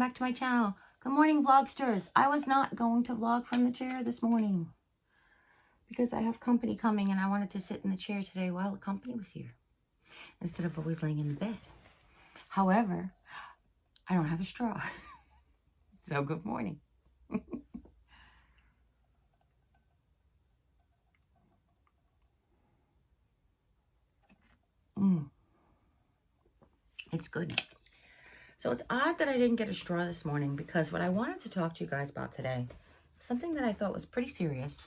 back to my channel. Good morning, vlogsters. I was not going to vlog from the chair this morning because I have company coming and I wanted to sit in the chair today while the company was here instead of always laying in the bed. However, I don't have a straw. So good morning. It's good. So it's odd that I didn't get a straw this morning because what I wanted to talk to you guys about today, something that I thought was pretty serious,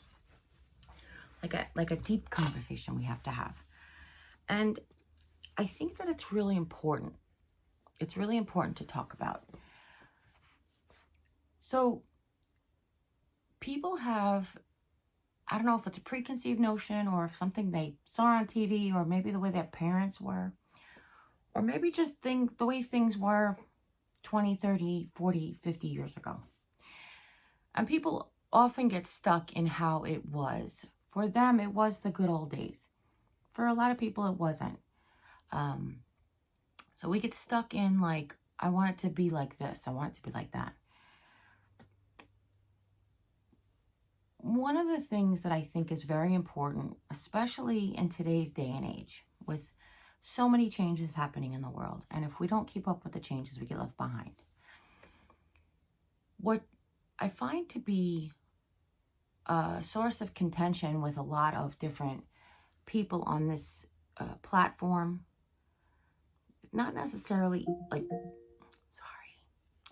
like a deep conversation we have to have. And I think that it's really important. It's really important to talk about. So people have, I don't know if it's a preconceived notion or if something they saw on TV or maybe the way their parents were, or maybe just the way things were 20, 30, 40, 50 years ago. And people often get stuck in how it was. For them, it was the good old days. For a lot of people, it wasn't. So we get stuck in like, I want it to be like this. I want it to be like that. One of the things that I think is very important, especially in today's day and age, with so many changes happening in the world, and if we don't keep up with the changes, we get left behind. What I find to be a source of contention with a lot of different people on this platform, not necessarily like, sorry.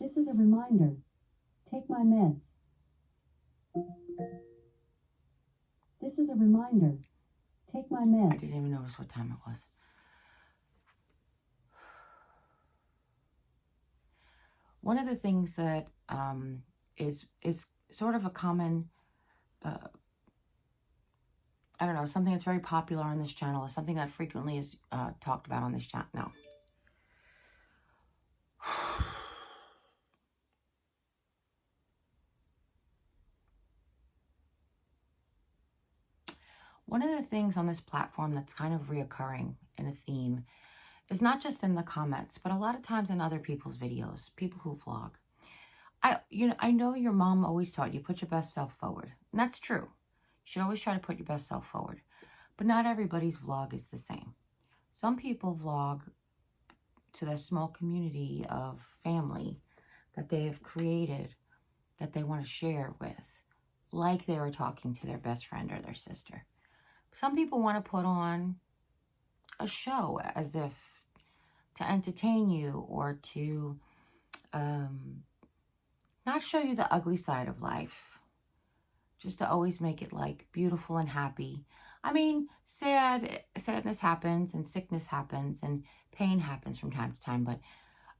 This is a reminder. Take my meds. This is a reminder. Take my meds. I didn't even notice what time it was. One of the things that is sort of a common, I don't know, something that's very popular on this channel, is something that frequently is talked about on this channel. No. One of the things on this platform that's kind of reoccurring in a theme is not just in the comments, but a lot of times in other people's videos, people who vlog. I know your mom always taught you put your best self forward. And that's true. You should always try to put your best self forward. But not everybody's vlog is the same. Some people vlog to their small community of family that they have created that they want to share with, like they were talking to their best friend or their sister. Some people want to put on a show as if to entertain you or to not show you the ugly side of life, just to always make it like beautiful and happy. I mean, sadness happens and sickness happens and pain happens from time to time, but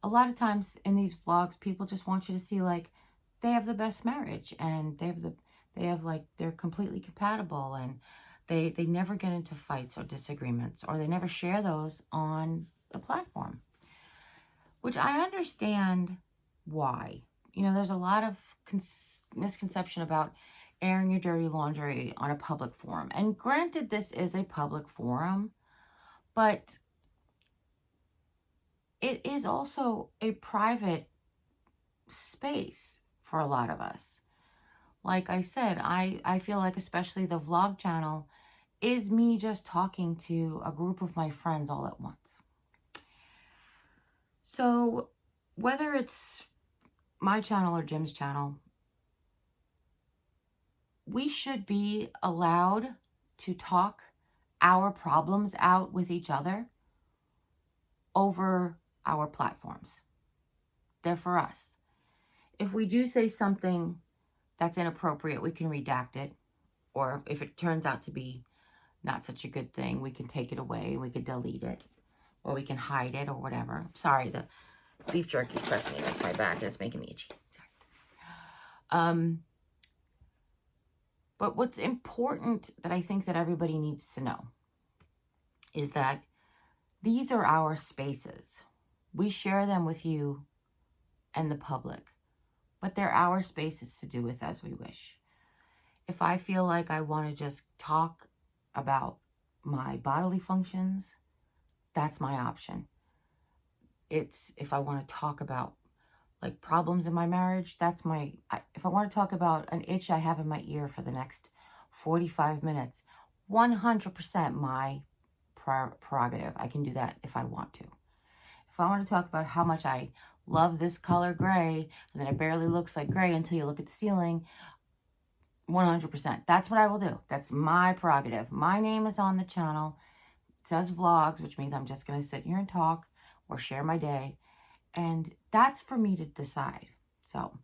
a lot of times in these vlogs, people just want you to see like they have the best marriage and they're completely compatible and they never get into fights or disagreements, or they never share those on the platform, which I understand why. You know, there's a lot of misconception about airing your dirty laundry on a public forum. And granted, this is a public forum, but it is also a private space for a lot of us. Like I said, I feel like especially the vlog channel is me just talking to a group of my friends all at once. So whether it's my channel or Jim's channel, we should be allowed to talk our problems out with each other over our platforms. They're for us. If we do say something that's inappropriate, we can redact it. Or if it turns out to be not such a good thing, we can take it away, we could delete it, or we can hide it or whatever. Sorry, the beef jerky is pressing against my back and it's making me itchy. Sorry. But what's important that I think that everybody needs to know is that these are our spaces. We share them with you and the public, but they're our spaces to do with as we wish. If I feel like I want to just talk about my bodily functions, that's my option. It's if I want to talk about like problems in my marriage, that's if I want to talk about an itch I have in my ear for the next 45 minutes, 100% my prerogative. I can do that if I want to. If I want to talk about how much I love this color gray, and then it barely looks like gray until you look at the ceiling, 100%. That's what I will do. That's my prerogative. My name is on the channel. It says vlogs, which means I'm just going to sit here and talk or share my day. And that's for me to decide. So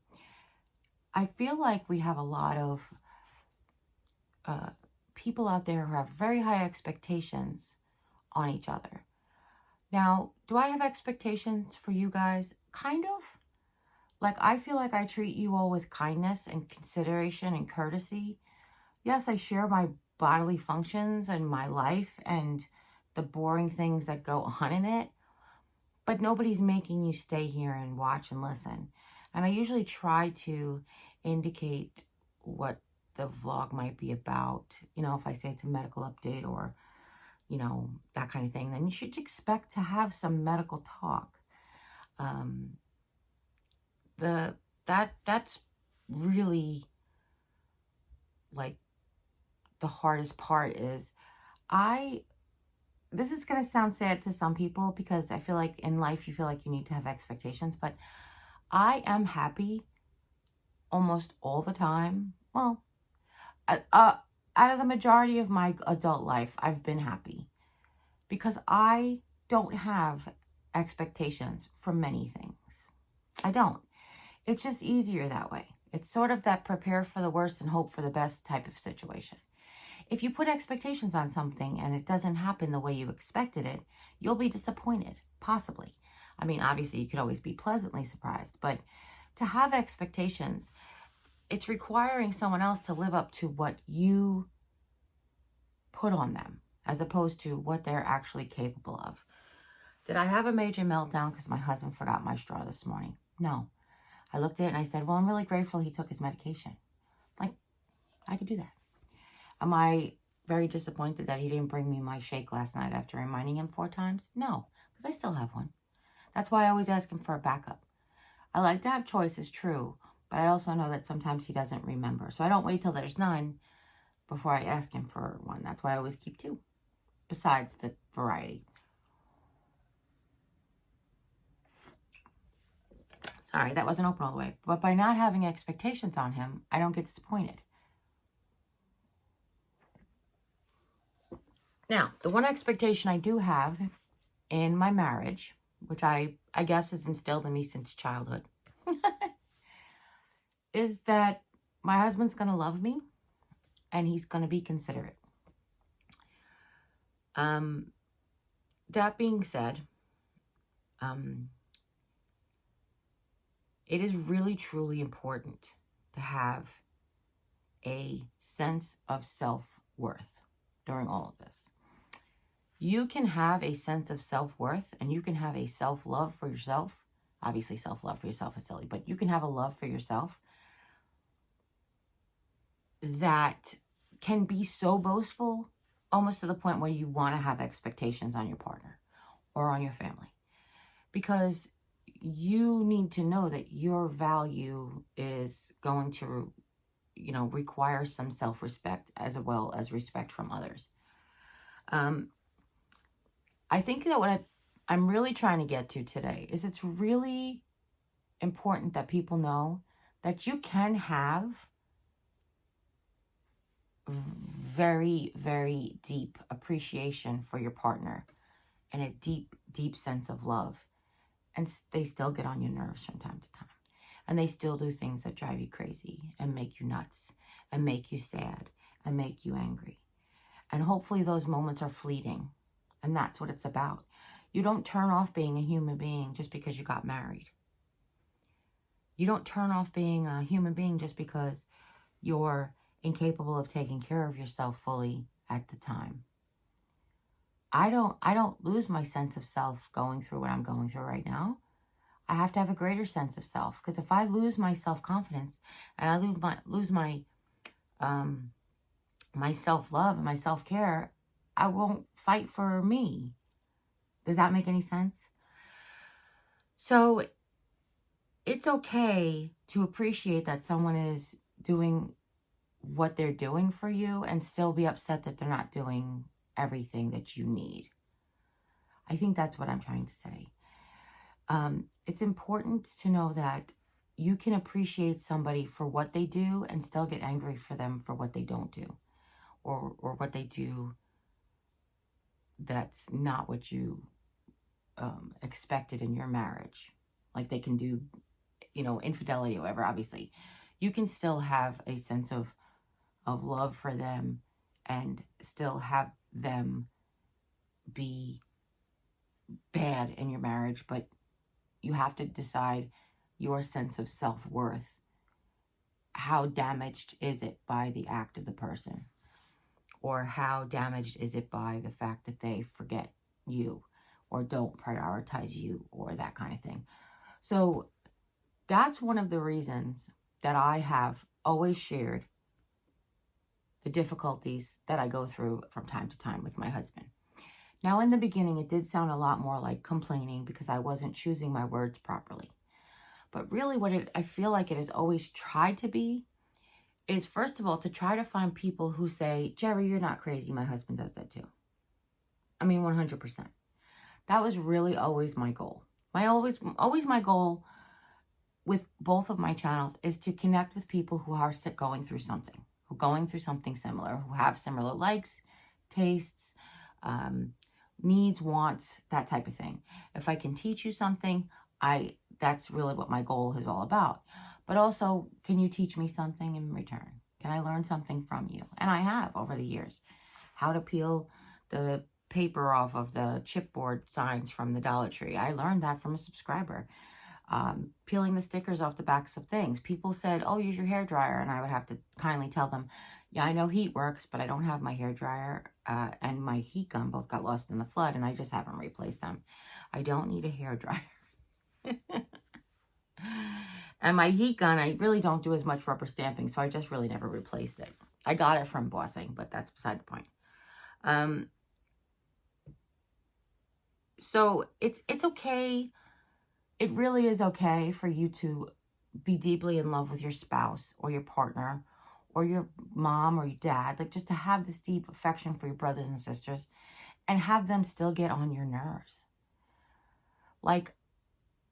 I feel like we have a lot of people out there who have very high expectations on each other. Now, do I have expectations for you guys? Kind of. Like, I feel like I treat you all with kindness and consideration and courtesy. Yes, I share my bodily functions and my life and the boring things that go on in it. But nobody's making you stay here and watch and listen. And I usually try to indicate what the vlog might be about. You know, if I say it's a medical update or, you know, that kind of thing, then you should expect to have some medical talk. That's really, like, the hardest part is this is going to sound sad to some people because I feel like in life you feel like you need to have expectations, but I am happy almost all the time. Well, out of the majority of my adult life, I've been happy because I don't have expectations for many things. I don't. It's just easier that way. It's sort of that prepare for the worst and hope for the best type of situation. If you put expectations on something and it doesn't happen the way you expected it, you'll be disappointed, possibly. I mean, obviously, you could always be pleasantly surprised, but to have expectations, it's requiring someone else to live up to what you put on them, as opposed to what they're actually capable of. Did I have a major meltdown because my husband forgot my straw this morning? No. I looked at it and I said, well, I'm really grateful he took his medication. Like, I could do that. Am I very disappointed that he didn't bring me my shake last night after reminding him 4 times? No, because I still have one. That's why I always ask him for a backup. I like to have choices, true, but I also know that sometimes he doesn't remember. So I don't wait till there's none before I ask him for one. That's why I always keep 2, besides the variety. Sorry, that wasn't open all the way. But by not having expectations on him, I don't get disappointed. Now, the one expectation I do have in my marriage, which I guess is instilled in me since childhood, is that my husband's going to love me and he's going to be considerate. That being said, it is really, truly important to have a sense of self-worth during all of this. You can have a sense of self-worth and you can have a self-love for yourself. Obviously, self-love for yourself is silly, but you can have a love for yourself that can be so boastful, almost to the point where you want to have expectations on your partner or on your family. Because you need to know that your value is going to, you know, require some self-respect as well as respect from others. I think that what I'm really trying to get to today is it's really important that people know that you can have very, very deep appreciation for your partner and a deep, deep sense of love. And they still get on your nerves from time to time. And they still do things that drive you crazy and make you nuts and make you sad and make you angry. And hopefully those moments are fleeting. And that's what it's about. You don't turn off being a human being just because you got married. You don't turn off being a human being just because you're incapable of taking care of yourself fully at the time. I don't lose my sense of self going through what I'm going through right now. I have to have a greater sense of self, because if I lose my self-confidence and I lose my my self-love and my self-care, I won't fight for me. Does that make any sense? So it's okay to appreciate that someone is doing what they're doing for you and still be upset that they're not doing everything that you need. I think that's what I'm trying to say. It's important to know that you can appreciate somebody for what they do and still get angry for them for what they don't do, or what they do that's not what you expected in your marriage. Like they can do, infidelity or whatever. Obviously, you can still have a sense of love for them and still have them be bad in your marriage, but you have to decide your sense of self-worth. How damaged is it by the act of the person? Or how damaged is it by the fact that they forget you or don't prioritize you or that kind of thing? So that's one of the reasons that I have always shared the difficulties that I go through from time to time with my husband. Now, in the beginning, it did sound a lot more like complaining because I wasn't choosing my words properly. But really what I feel like it has always tried to be is, first of all, to try to find people who say, Jeri, you're not crazy. My husband does that too. I mean, 100%. That was really always my goal. Always my goal with both of my channels is to connect with people who are going through something, similar, who have similar likes, tastes, needs, wants, that type of thing. If I can teach you something, that's really what my goal is all about. But also, can you teach me something in return? Can I learn something from you? And I have over the years. How to peel the paper off of the chipboard signs from the Dollar Tree. I learned that from a subscriber. Peeling the stickers off the backs of things. People said, oh, use your hairdryer. And I would have to kindly tell them, yeah, I know heat works, but I don't have my hairdryer and my heat gun both got lost in the flood, and I just haven't replaced them. I don't need a hairdryer. And my heat gun, I really don't do as much rubber stamping, so I just really never replaced it. I got it from Bossing, but that's beside the point. So it's okay. It really is okay for you to be deeply in love with your spouse or your partner or your mom or your dad, like just to have this deep affection for your brothers and sisters and have them still get on your nerves. Like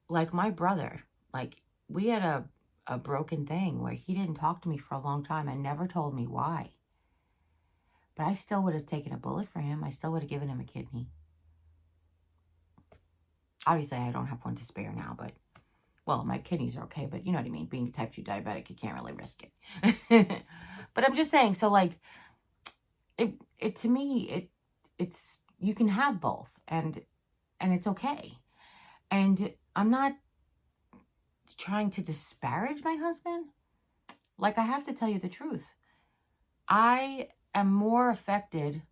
my brother, like we had a broken thing where he didn't talk to me for a long time and never told me why. But I still would have taken a bullet for him. I still would have given him a kidney. Obviously, I don't have one to spare now, but, well, my kidneys are okay, but you know what I mean? Being a type 2 diabetic, you can't really risk it. But I'm just saying, so, like, to me, it's, you can have both, and it's okay. And I'm not trying to disparage my husband. Like, I have to tell you the truth. I am more affected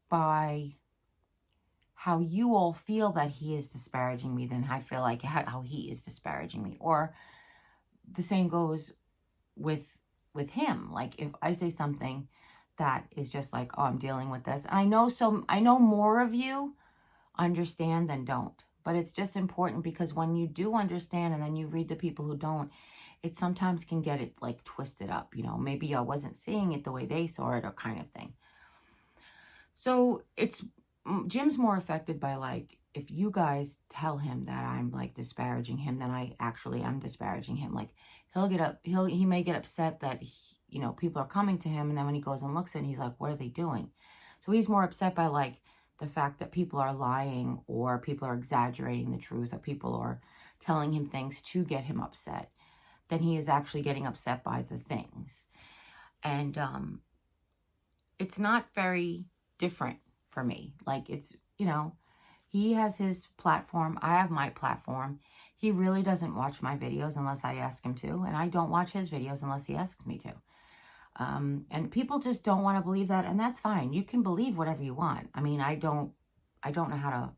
by how you all feel that he is disparaging me than I feel like how he is disparaging me. Or the same goes with him. Like if I say something that is just like, oh, I'm dealing with this. And I know more of you understand than don't. But it's just important because when you do understand and then you read the people who don't, it sometimes can get it like twisted up. You know, maybe I wasn't seeing it the way they saw it or kind of thing. So Jim's more affected by like, if you guys tell him that I'm like disparaging him, then I actually am disparaging him. Like he may get upset that, people are coming to him. And then when he goes and looks at it, he's like, what are they doing? So he's more upset by like the fact that people are lying or people are exaggerating the truth or people are telling him things to get him upset than he is actually getting upset by the things. And it's not very different for me. Like it's, he has his platform. I have my platform. He really doesn't watch my videos unless I ask him to. And I don't watch his videos unless he asks me to. And people just don't want to believe that. And that's fine. You can believe whatever you want. I mean, I don't know how to,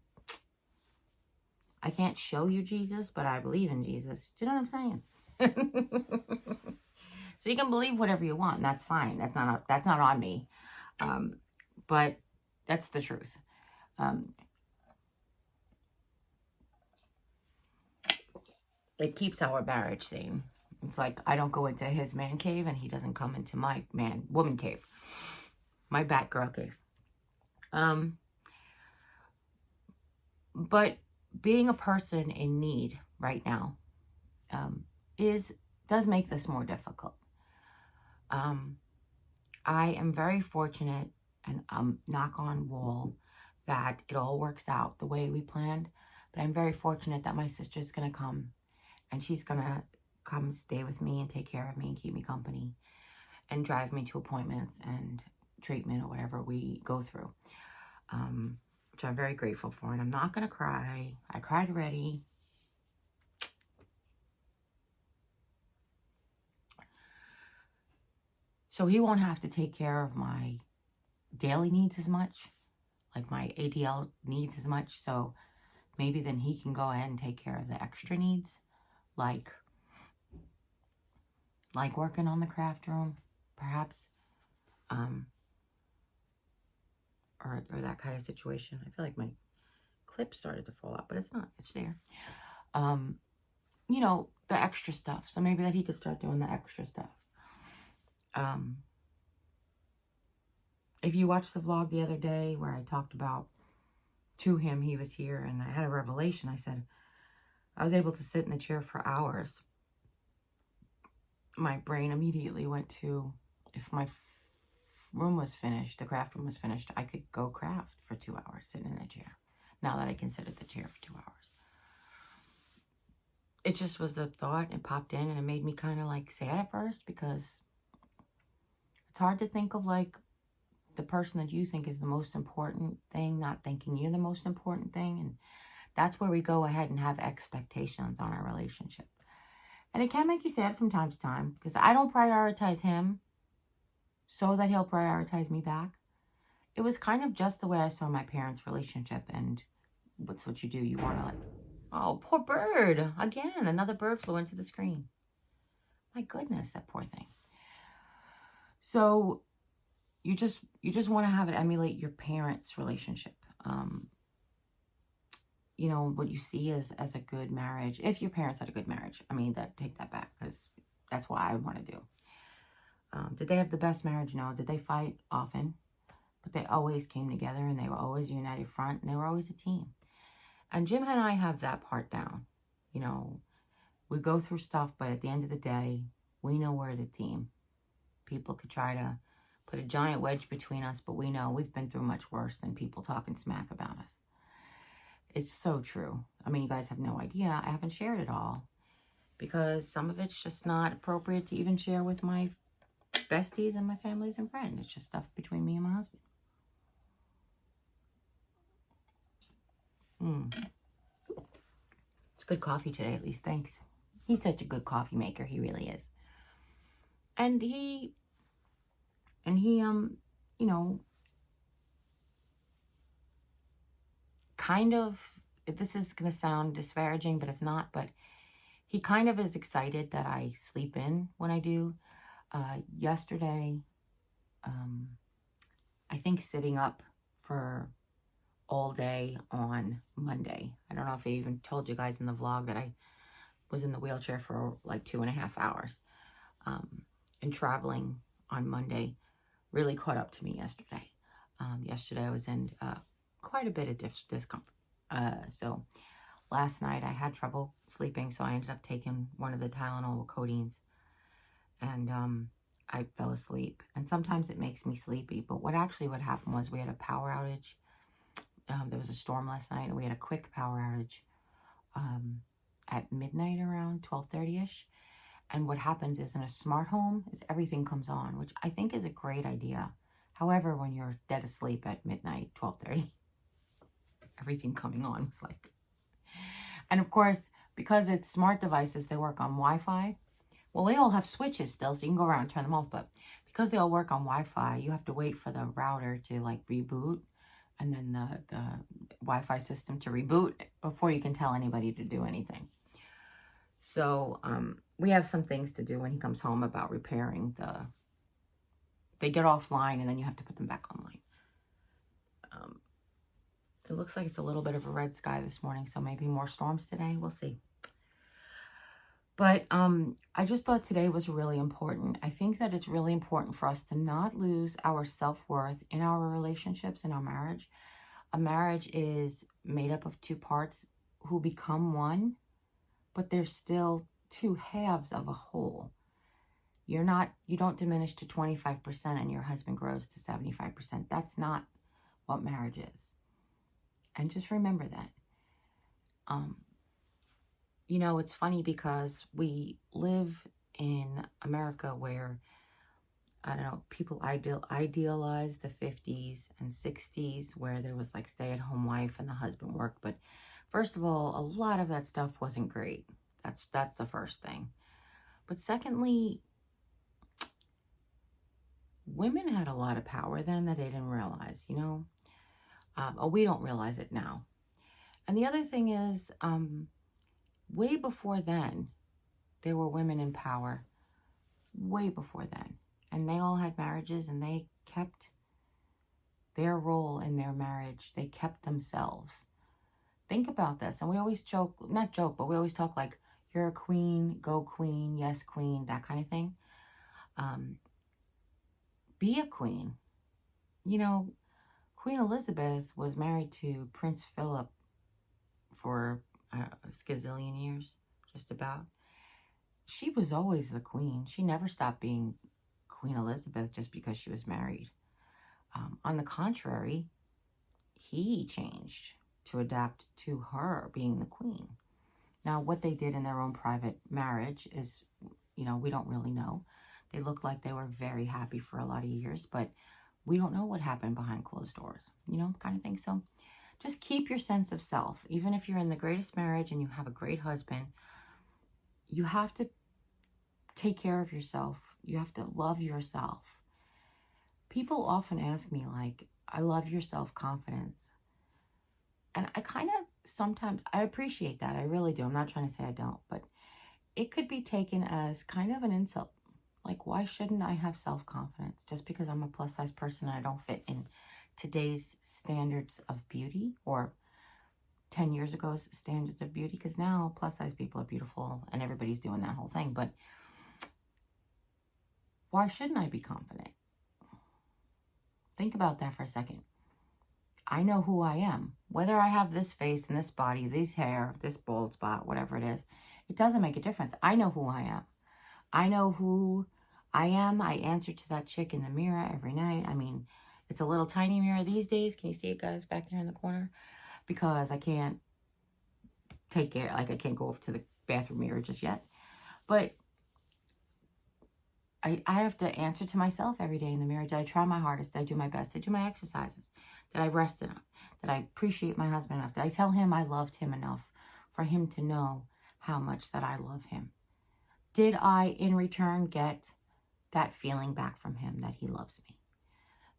I can't show you Jesus, but I believe in Jesus. Do you know what I'm saying? So you can believe whatever you want. And that's fine. That's not on me. But that's the truth. it keeps our marriage sane. It's like I don't go into his man cave and he doesn't come into my woman cave, my Batgirl cave. But being a person in need right now does make this more difficult. I am very fortunate, and knock on wood, that it all works out the way we planned. But I'm very fortunate that my sister's going to come, and she's going to come stay with me and take care of me and keep me company and drive me to appointments and treatment or whatever we go through, which I'm very grateful for. And I'm not going to cry. I cried already. So he won't have to take care of my daily needs as much, like my ADL needs as much. So maybe then he can go ahead and take care of the extra needs, like working on the craft room, perhaps, or that kind of situation. I feel like my clip started to fall out, but it's not. It's there. You know, the extra stuff. So maybe that he could start doing the extra stuff. If you watched the vlog the other day where I talked about to him, he was here, and I had a revelation. I said, I was able to sit in the chair for hours. My brain immediately went to, if my room was finished, the craft room was finished, I could go craft for 2 hours sitting in the chair. Now that I can sit at the chair for 2 hours. It just was a thought. It popped in, and it made me kind of like sad at first, because it's hard to think of like the person that you think is the most important thing not thinking you're the most important thing. And that's where we go ahead and have expectations on our relationship. And it can make you sad from time to time, because I don't prioritize him so that he'll prioritize me back. It was kind of just the way I saw my parents' relationship. And what's what you do? You want to like, oh, poor bird. Again, another bird flew into the screen. My goodness, that poor thing. So you just want to have it emulate your parents' relationship. You know, what you see as a good marriage. If your parents had a good marriage. I mean, take that back, because that's what I want to do. Did they have the best marriage? No. Did they fight? Often. But they always came together, and they were always a united front, and they were always a team. And Jim and I have that part down. You know, we go through stuff, but at the end of the day, we know we're the team. People could try to put a giant wedge between us, but we know we've been through much worse than people talking smack about us. It's so true. I mean, you guys have no idea. I haven't shared it all, because some of it's just not appropriate to even share with my besties and my families and friends. It's just stuff between me and my husband. It's good coffee today, at least. Thanks. He's such a good coffee maker. He really is. And he you know, kind of, this is going to sound disparaging, but it's not, but he kind of is excited that I sleep in when I do. Yesterday, I think sitting up for all day on Monday. I don't know if I even told you guys in the vlog that I was in the wheelchair for like 2.5 hours. And traveling on Monday really caught up to me yesterday. Yesterday I was in quite a bit of discomfort. So last night I had trouble sleeping, so I ended up taking one of the Tylenol codeines, and I fell asleep. And sometimes it makes me sleepy, but what happened was we had a power outage. There was a storm last night, and we had a quick power outage at midnight, around 12:30ish. And what happens is, in a smart home, is everything comes on, which I think is a great idea. However, when you're dead asleep at midnight, 12:30, everything coming on was like... And of course, because it's smart devices, they work on Wi-Fi. Well, they all have switches still, so you can go around and turn them off. But because they all work on Wi-Fi, you have to wait for the router to like reboot, and then the Wi-Fi system to reboot before you can tell anybody to do anything. So we have some things to do when he comes home about repairing they get offline, and then you have to put them back online. It looks like it's a little bit of a red sky this morning, so maybe more storms today. We'll see. But I just thought today was really important. I think that it's really important for us to not lose our self-worth in our relationships, in our marriage. A marriage is made up of two parts who become one, but they're still two halves of a whole. You don't diminish to 25% and your husband grows to 75%. That's not what marriage is. And just remember that. You know, it's funny because we live in America where, I don't know, people idealize the 50s and 60s where there was like stay-at-home wife and the husband worked. But first of all, a lot of that stuff wasn't great. That's the first thing. But secondly, women had a lot of power then that they didn't realize, you know. We don't realize it now. And the other thing is, way before then, there were women in power. Way before then. And they all had marriages and they kept their role in their marriage. They kept themselves. Think about this. And we always joke, not joke, but we always talk like, you're a queen, go queen, yes queen, that kind of thing. Be a queen. You know, Queen Elizabeth was married to Prince Philip for a skazillion years, just about. She was always the queen. She never stopped being Queen Elizabeth just because she was married. On the contrary, he changed to adapt to her being the queen. Now, what they did in their own private marriage is, you know, we don't really know. They look like they were very happy for a lot of years, but we don't know what happened behind closed doors, you know, kind of thing. So just keep your sense of self. Even if you're in the greatest marriage and you have a great husband, you have to take care of yourself. You have to love yourself. People often ask me, like, I love your self-confidence. And I kind of sometimes, I appreciate that. I really do. I'm not trying to say I don't, but it could be taken as kind of an insult. Like, why shouldn't I have self-confidence? Just because I'm a plus-size person and I don't fit in today's standards of beauty, or 10 years ago's standards of beauty, because now plus-size people are beautiful and everybody's doing that whole thing. But why shouldn't I be confident? Think about that for a second. I know who I am. Whether I have this face and this body, this hair, this bald spot, whatever it is, it doesn't make a difference. I know who I am. I know who I am. I answer to that chick in the mirror every night. I mean, it's a little tiny mirror these days. Can you see it, guys, back there in the corner? Because I can't take care, like I can't go up to the bathroom mirror just yet. But I have to answer to myself every day in the mirror. Did I try my hardest? Did I do my best? Did I do my exercises? Did I rest enough? Did I appreciate my husband enough? Did I tell him I loved him enough for him to know how much that I love him? Did I, in return, get that feeling back from him that he loves me?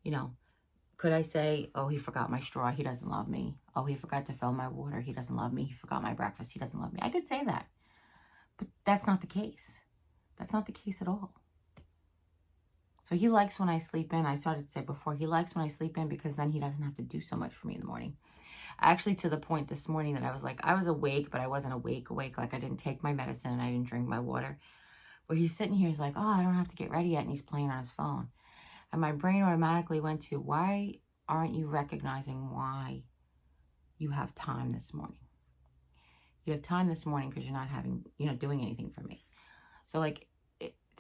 You know, could I say, oh, he forgot my straw, he doesn't love me. Oh, he forgot to fill my water, he doesn't love me. He forgot my breakfast, he doesn't love me. I could say that. But that's not the case. That's not the case at all. So he likes when I sleep in. I started to say before, he likes when I sleep in because then he doesn't have to do so much for me in the morning. Actually, to the point this morning that I was like, I was awake, but I wasn't awake. Like I didn't take my medicine and I didn't drink my water. Where he's sitting here, he's like, oh, I don't have to get ready yet. And he's playing on his phone. And my brain automatically went to, why aren't you recognizing why you have time this morning? You have time this morning because you're not doing anything for me. So like,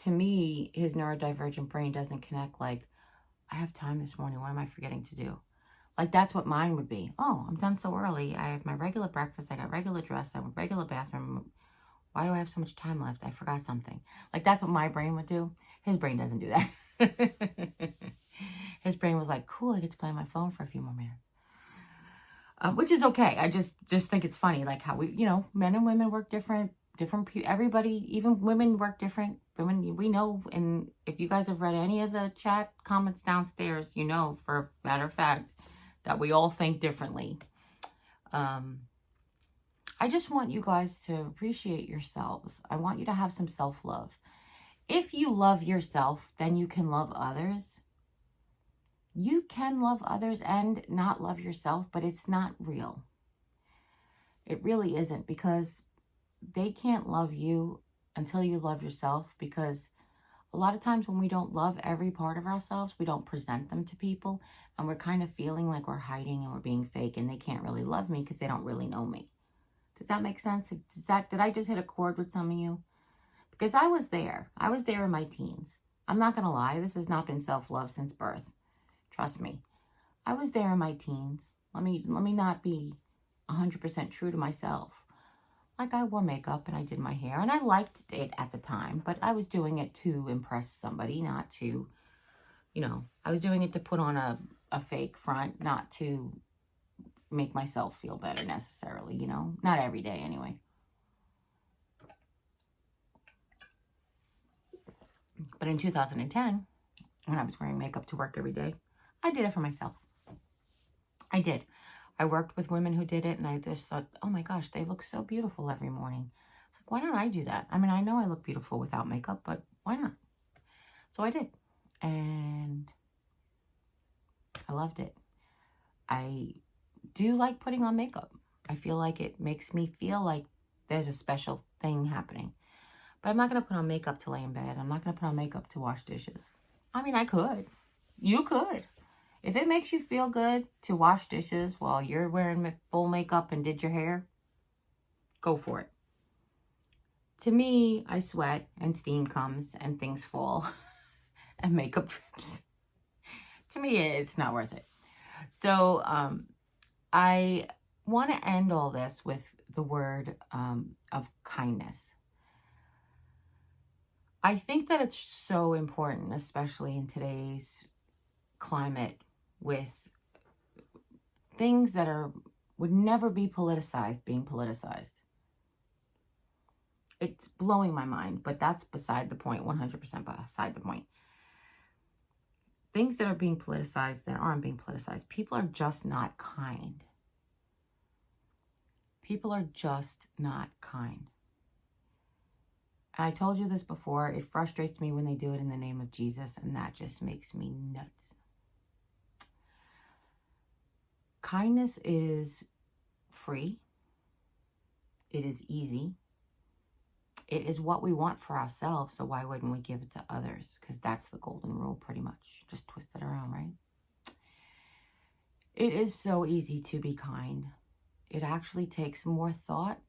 to me, his neurodivergent brain doesn't connect like, I have time this morning. What am I forgetting to do? Like, that's what mine would be. Oh, I'm done so early. I have my regular breakfast. I got regular dress. I have a regular bathroom. Why do I have so much time left? I forgot something. Like, that's what my brain would do. His brain doesn't do that. His brain was like, cool, I get to play on my phone for a few more minutes. Which is okay. I just think it's funny, like how we, men and women work different everybody, even women work different. Women, we know, and if you guys have read any of the chat comments downstairs, you know, for a matter of fact, that we all think differently. I just want you guys to appreciate yourselves. I want you to have some self-love. If you love yourself, then you can love others. You can love others and not love yourself, but it's not real. It really isn't, because they can't love you until you love yourself, because a lot of times when we don't love every part of ourselves, we don't present them to people, and we're kind of feeling like we're hiding and we're being fake, and they can't really love me because they don't really know me. Does that make sense? Did I just hit a chord with some of you? Because I was there. I was there in my teens. I'm not going to lie. This has not been self-love since birth. Trust me. I was there in my teens. Let me not be 100% true to myself. Like, I wore makeup and I did my hair, and I liked it at the time, but I was doing it to impress somebody, not to, I was doing it to put on a fake front, not to make myself feel better necessarily, not every day anyway. But in 2010, when I was wearing makeup to work every day, I did it for myself. I did. I worked with women who did it, and I just thought, oh my gosh, they look so beautiful every morning. It's like, why don't I do that? I mean, I know I look beautiful without makeup, but why not? So I did. And I loved it. I do like putting on makeup. I feel like it makes me feel like there's a special thing happening. But I'm not going to put on makeup to lay in bed. I'm not going to put on makeup to wash dishes. I mean, I could. You could. If it makes you feel good to wash dishes while you're wearing full makeup and did your hair, go for it. To me, I sweat and steam comes and things fall and makeup drips. To me, it's not worth it. So I want to end all this with the word of kindness. I think that it's so important, especially in today's climate, with things that would never be politicized being politicized. It's blowing my mind, but that's beside the point, 100% beside the point. Things that are being politicized that aren't being politicized. People are just not kind. People are just not kind. And I told you this before, it frustrates me when they do it in the name of Jesus, and that just makes me nuts. Kindness is free. It is easy. It is what we want for ourselves, so why wouldn't we give it to others? Because that's the golden rule, pretty much. Just twist it around, right? It is so easy to be kind. It actually takes more thought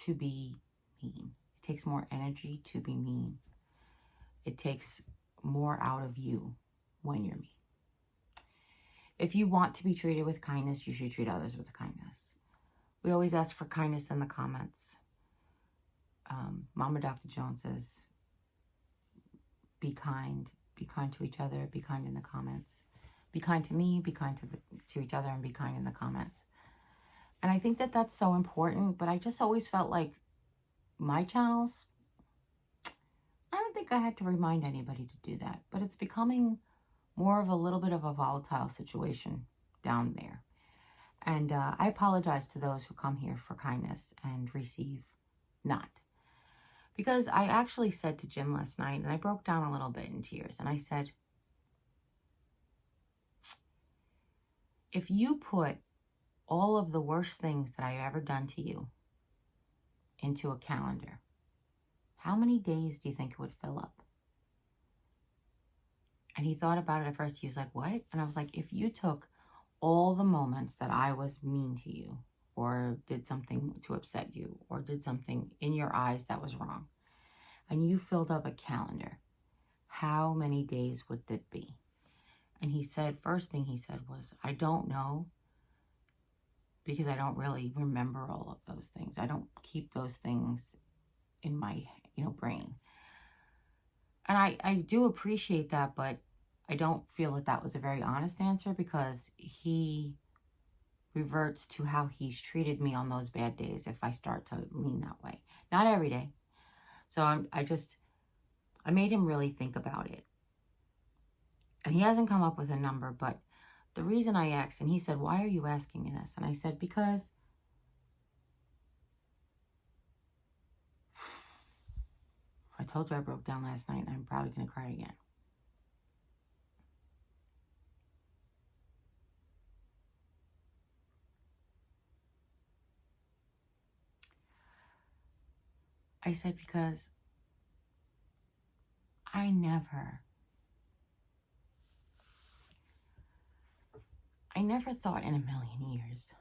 to be mean. It takes more energy to be mean. It takes more out of you when you're mean. If you want to be treated with kindness, you should treat others with kindness. We always ask for kindness in the comments. Mama Dr. Jones says, be kind to each other, be kind in the comments. Be kind to me, be kind to each other, and be kind in the comments. And I think that that's so important, but I just always felt like my channels, I don't think I had to remind anybody to do that, but it's becoming more of a little bit of a volatile situation down there. And I apologize to those who come here for kindness and receive not. Because I actually said to Jim last night, and I broke down a little bit in tears, and I said, if you put all of the worst things that I've ever done to you into a calendar, how many days do you think it would fill up? And he thought about it at first. He was like, what? And I was like, if you took all the moments that I was mean to you, or did something to upset you, or did something in your eyes that was wrong, and you filled up a calendar, how many days would it be? And he said, first thing he said was, I don't know, because I don't really remember all of those things. I don't keep those things in my, brain. And I do appreciate that, but I don't feel that that was a very honest answer, because he reverts to how he's treated me on those bad days if I start to lean that way. Not every day. So I made him really think about it. And he hasn't come up with a number, but the reason I asked, and he said, why are you asking me this? And I said, because I told you I broke down last night, and I'm probably going to cry again. I said, because I never thought in a million years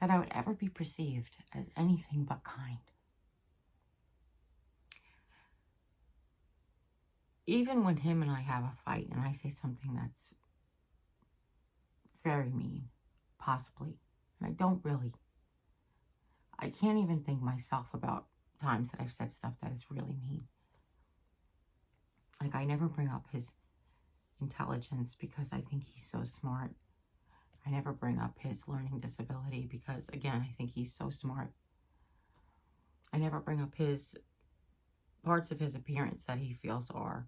that I would ever be perceived as anything but kind. Even when him and I have a fight and I say something that's very mean, possibly, and I can't even think myself about times that I've said stuff that is really mean. Like, I never bring up his intelligence because I think he's so smart. I never bring up his learning disability because, again, I think he's so smart. I never bring up his parts of his appearance that he feels are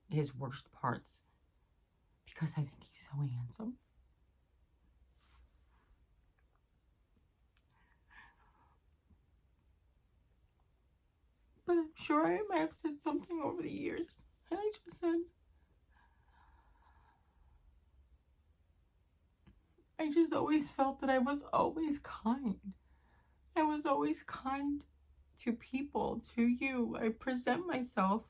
his worst parts because I think he's so handsome. But I'm sure I might have said something over the years. And I just said, I just always felt that I was always kind. I was always kind to people, to you. I present myself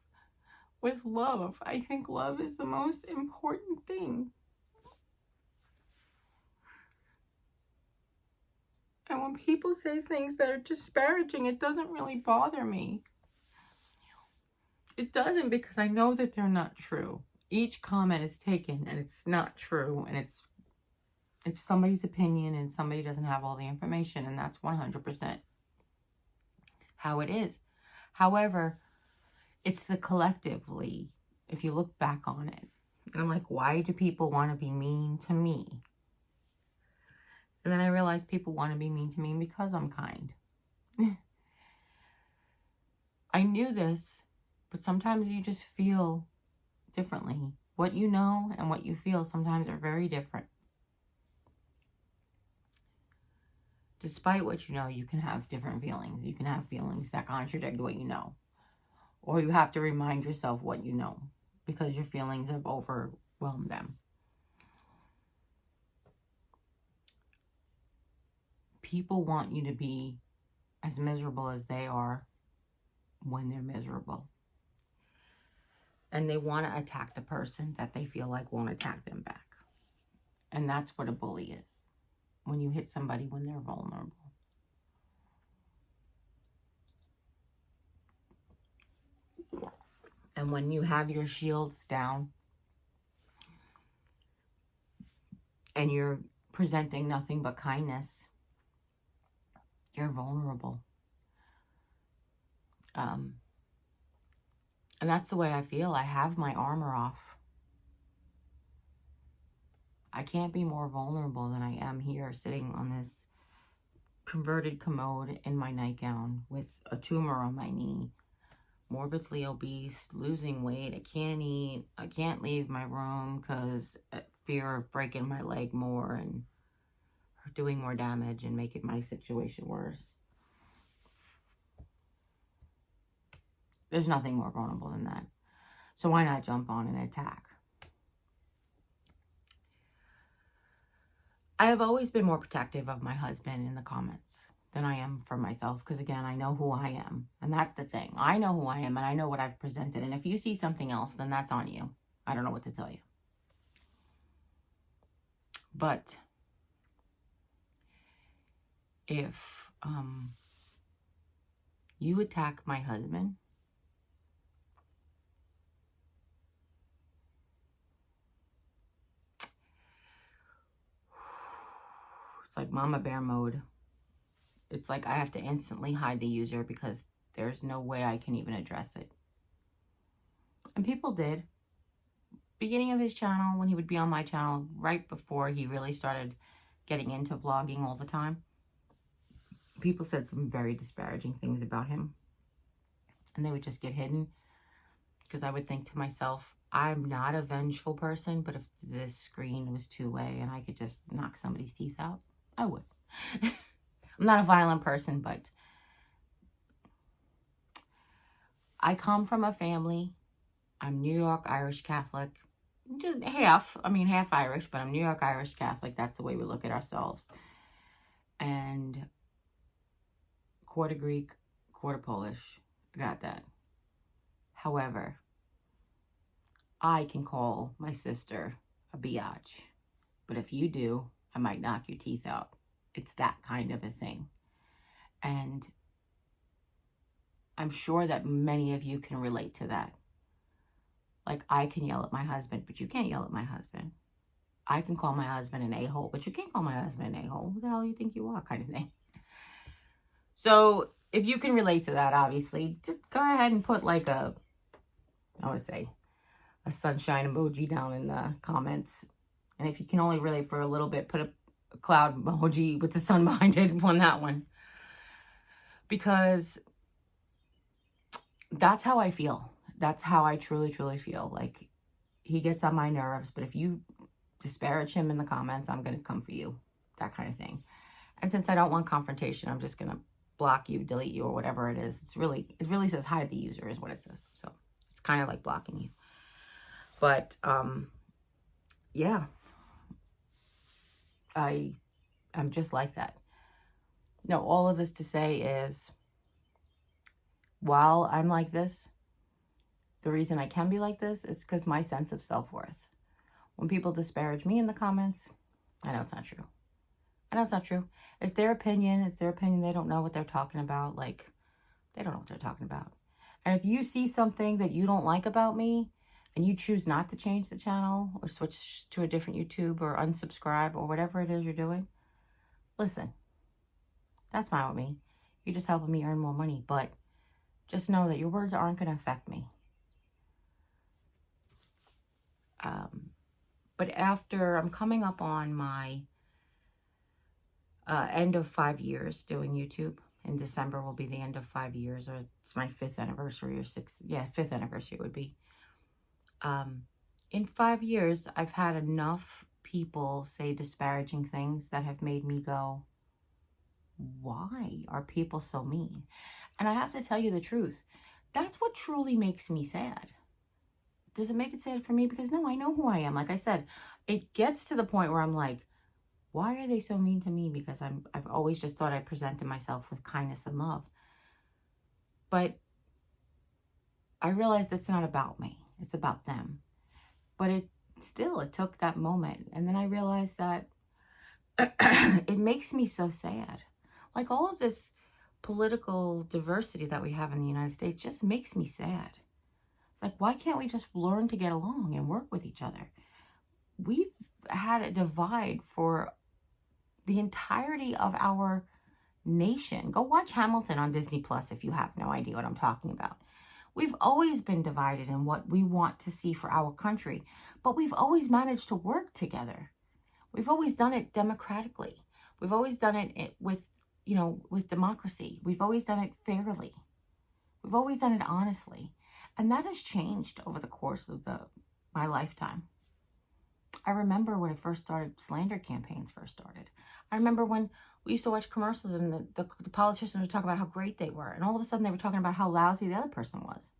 with love. I think love is the most important thing. And when people say things that are disparaging, it doesn't really bother me. It doesn't, because I know that they're not true. Each comment is taken and it's not true, and it's somebody's opinion, and somebody doesn't have all the information, and that's 100% how it is. However, it's the collectively, if you look back on it, and I'm like, why do people want to be mean to me? And then I realized people want to be mean to me because I'm kind. I knew this, but sometimes you just feel differently. What you know and what you feel sometimes are very different. Despite what you know, you can have different feelings. You can have feelings that contradict what you know. Or you have to remind yourself what you know because your feelings have overwhelmed them. People want you to be as miserable as they are when they're miserable. And they want to attack the person that they feel like won't attack them back. And that's what a bully is. When you hit somebody when they're vulnerable. And when you have your shields down and you're presenting nothing but kindness, you're vulnerable. And that's the way I feel. I have my armor off. I can't be more vulnerable than I am here, sitting on this converted commode in my nightgown with a tumor on my knee, morbidly obese, losing weight. I can't eat. I can't leave my room because fear of breaking my leg more and doing more damage and making my situation worse. There's nothing more vulnerable than that. So why not jump on and attack? I have always been more protective of my husband in the comments than I am for myself, because again, I know who I am, and that's the thing. I know who I am, and I know what I've presented, and if you see something else, then that's on you. I don't know what to tell you. But if you attack my husband, it's like mama bear mode. It's like I have to instantly hide the user because there's no way I can even address it. And people did. Beginning of his channel, when he would be on my channel, right before he really started getting into vlogging all the time, people said some very disparaging things about him. And they would just get hidden. Because I would think to myself, I'm not a vengeful person, but if this screen was two-way and I could just knock somebody's teeth out, I would. I'm not a violent person, but I come from a family. I'm New York Irish Catholic. Just half. I mean, half Irish, but I'm New York Irish Catholic. That's the way we look at ourselves. and quarter Greek, quarter Polish. Got that. However, I can call my sister a biatch. But if you do, I might knock your teeth out. It's that kind of a thing. And I'm sure that many of you can relate to that. Like, I can yell at my husband, but you can't yell at my husband. I can call my husband an a-hole, but you can't call my husband an a-hole. Who the hell do you think you are, kind of thing. So if you can relate to that, obviously, just go ahead and put like I would say, a sunshine emoji down in the comments. And if you can only relate for a little bit, put a cloud emoji with the sun behind it on that one. Because that's how I feel. That's how I truly, truly feel. Like, he gets on my nerves, but if you disparage him in the comments, I'm going to come for you. That kind of thing. And since I don't want confrontation, I'm just going to block you, delete you, or whatever it is. It really says hide the user is what it says. So it's kind of like blocking you. But, yeah. I'm just like that. No, all of this to say is, while I'm like this, the reason I can be like this is because my sense of self-worth. When people disparage me in the comments, I know it's not true. I know it's not true. It's their opinion. It's their opinion. They don't know what they're talking about. Like, they don't know what they're talking about. And if you see something that you don't like about me, and you choose not to change the channel or switch to a different YouTube or unsubscribe or whatever it is you're doing, listen, that's fine with me. You're just helping me earn more money. But just know that your words aren't going to affect me. But after I'm coming up on my end of 5 years doing YouTube, in December will be the end of 5 years, or it's my 5th anniversary or 6th. Yeah, 5th anniversary would be. In 5 years, I've had enough people say disparaging things that have made me go, why are people so mean? And I have to tell you the truth. That's what truly makes me sad. Does it make it sad for me? Because no, I know who I am. Like I said, it gets to the point where I'm like, why are they so mean to me? Because I've always just thought I presented myself with kindness and love. But I realized it's not about me. It's about them. But it took that moment. And then I realized that it makes me so sad. Like, all of this political diversity that we have in the United States just makes me sad. It's like, why can't we just learn to get along and work with each other? We've had a divide for the entirety of our nation. Go watch Hamilton on Disney Plus if you have no idea what I'm talking about. We've always been divided in what we want to see for our country, but we've always managed to work together. We've always done it democratically. We've always done it with democracy. We've always done it fairly. We've always done it honestly. And that has changed over the course of my lifetime. I remember when it first started, slander campaigns first started. I remember when we used to watch commercials and the politicians would talk about how great they were. And all of a sudden they were talking about how lousy the other person was.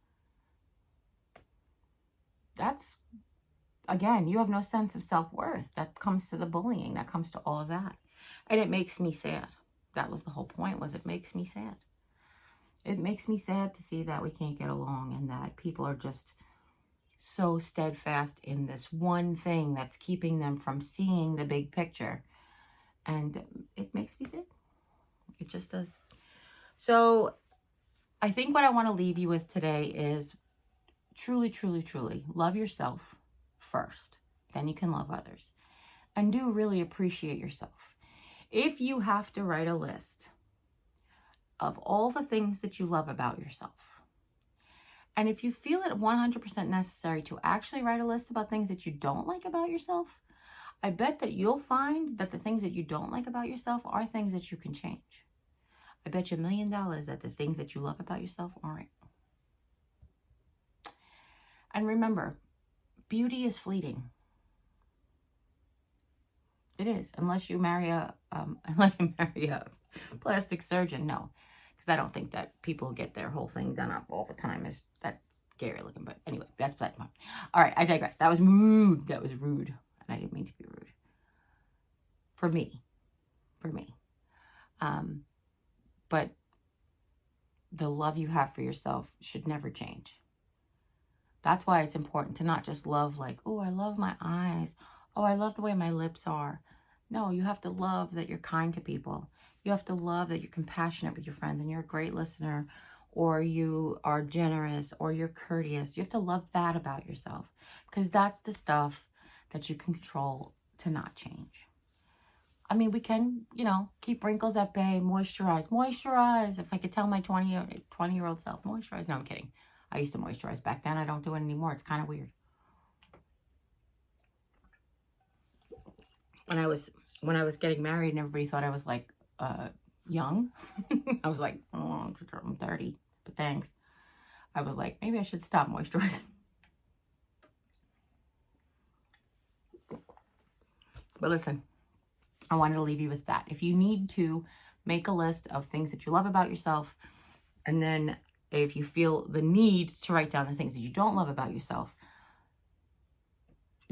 That's, again, you have no sense of self-worth. That comes to the bullying. That comes to all of that. And it makes me sad. That was the whole point, was it makes me sad. It makes me sad to see that we can't get along and that people are just so steadfast in this one thing that's keeping them from seeing the big picture. And it makes me sick. It just does. So I think what I want to leave you with today is truly, truly, truly love yourself first. Then you can love others. And do really appreciate yourself. If you have to write a list of all the things that you love about yourself, and if you feel it 100% necessary to actually write a list about things that you don't like about yourself, I bet that you'll find that the things that you don't like about yourself are things that you can change. I bet you $1 million that the things that you love about yourself aren't. And remember, beauty is fleeting. It is, unless you marry a plastic surgeon. No, because I don't think that people get their whole thing done up all the time. Is that scary looking? But anyway, that's that one. All right, I digress. That was rude. That was rude, and I didn't mean to be rude. For me. But the love you have for yourself should never change. That's why it's important to not just love like, oh, I love my eyes. Oh, I love the way my lips are. No, you have to love that you're kind to people. You have to love that you're compassionate with your friends and you're a great listener, or you are generous, or you're courteous. You have to love that about yourself, because that's the stuff that you can control to not change. I mean, we can, keep wrinkles at bay, moisturize. Moisturize. If I could tell my 20-year-old self, moisturize. No, I'm kidding. I used to moisturize back then. I don't do it anymore. It's kind of weird. When I was getting married and everybody thought I was like young, I was like, oh, I'm 30, but thanks. I was like, maybe I should stop moisturizing. But listen, I wanted to leave you with that. If you need to make a list of things that you love about yourself, and then if you feel the need to write down the things that you don't love about yourself,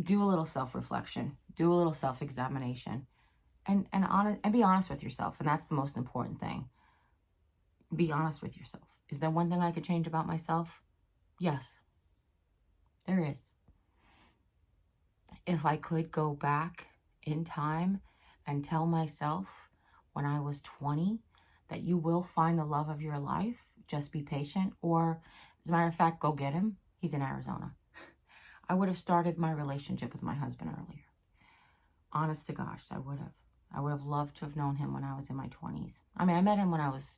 do a little self-reflection, do a little self-examination, and be honest with yourself. And that's the most important thing. Be honest with yourself. Is there one thing I could change about myself? Yes, there is. If I could go back in time and tell myself when I was 20 that you will find the love of your life, just be patient, or as a matter of fact, go get him. He's in Arizona. I would have started my relationship with my husband earlier. Honest to gosh, I would have. I would have loved to have known him when I was in my 20s. I mean, I met him when I was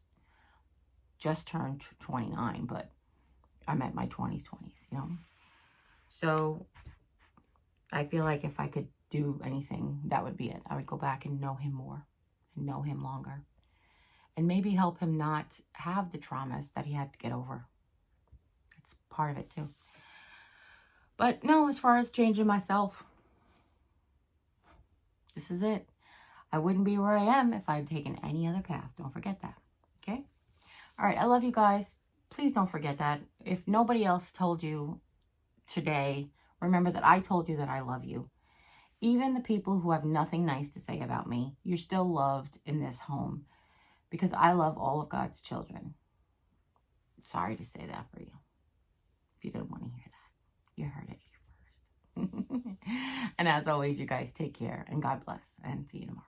just turned 29, but I met my 20s, So I feel like if I could do anything, that would be it. I would go back and know him more and know him longer, and maybe help him not have the traumas that he had to get over. It's part of it too. But no, as far as changing myself, this is it. I wouldn't be where I am if I had taken any other path. Don't forget that. Okay? All right. I love you guys. Please don't forget that. If nobody else told you today, remember that I told you that I love you. Even the people who have nothing nice to say about me, you're still loved in this home, because I love all of God's children. Sorry to say that for you. If you didn't want to hear that, you heard it here first. And as always, you guys take care and God bless, and see you tomorrow.